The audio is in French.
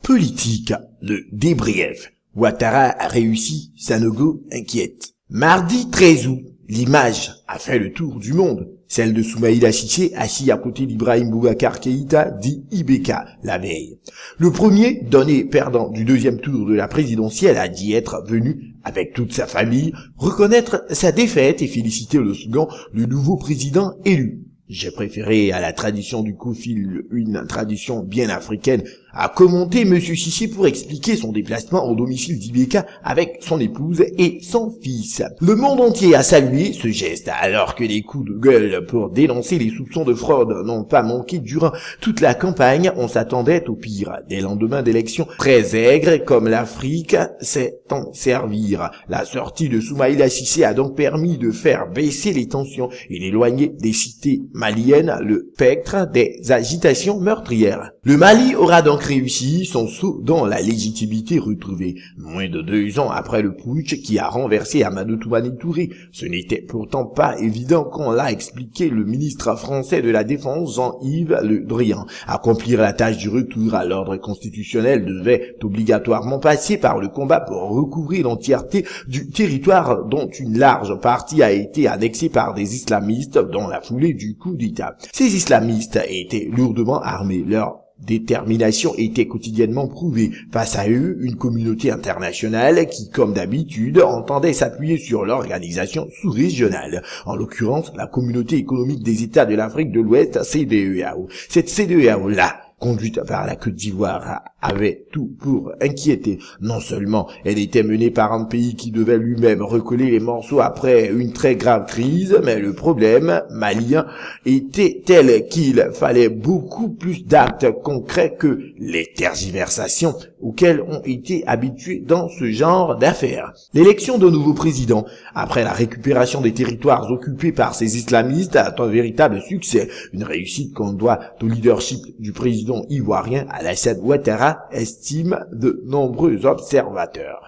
Politique, le débrief. Ouattara a réussi, Sanogo inquiète. Mardi 13 août, l'image a fait le tour du monde. Celle de Soumaïla Cissé assis à côté d'Ibrahim Boubacar Keïta dit IBK la veille. Le premier, donné perdant du deuxième tour de la présidentielle, a dit être venu, avec toute sa famille, reconnaître sa défaite et féliciter le second, le nouveau président élu. J'ai préféré à la tradition du Kofil, une tradition bien africaine, a commenté M. Cissé pour expliquer son déplacement au domicile d'Ibeka avec son épouse et son fils. Le monde entier a salué ce geste, alors que les coups de gueule pour dénoncer les soupçons de fraude n'ont pas manqué durant toute la campagne. On s'attendait au pire. Des lendemains d'élections très aigres, comme l'Afrique sait en servir. La sortie de Soumaïla Cissé a donc permis de faire baisser les tensions et d'éloigner des cités maliennes le spectre des agitations meurtrières. Le Mali aura donc réussi son saut dans la légitimité retrouvée, moins de 2 ans après le putsch qui a renversé Amadou Toumani Touré. Ce n'était pourtant pas évident quand l'a expliqué le ministre français de la Défense Jean-Yves Le Drian. Accomplir la tâche du retour à l'ordre constitutionnel devait obligatoirement passer par le combat pour recouvrir l'entièreté du territoire dont une large partie a été annexée par des islamistes dans la foulée du coup d'État. Ces islamistes étaient lourdement armés. Leur détermination était quotidiennement prouvée. Face à eux, une communauté internationale qui, comme d'habitude, entendait s'appuyer sur l'organisation sous-régionale, en l'occurrence la Communauté économique des États de l'Afrique de l'Ouest, CEDEAO. Cette CEDEAO-là, conduite par la Côte d'Ivoire, avait tout pour inquiéter. Non seulement elle était menée par un pays qui devait lui-même recoller les morceaux après une très grave crise, mais le problème malien était tel qu'il fallait beaucoup plus d'actes concrets que les tergiversations auxquelles ont été habitués dans ce genre d'affaires. L'élection d'un nouveau président, après la récupération des territoires occupés par ces islamistes, a un véritable succès, une réussite qu'on doit au leadership du président ivoirien Alassane Ouattara, estime de nombreux observateurs.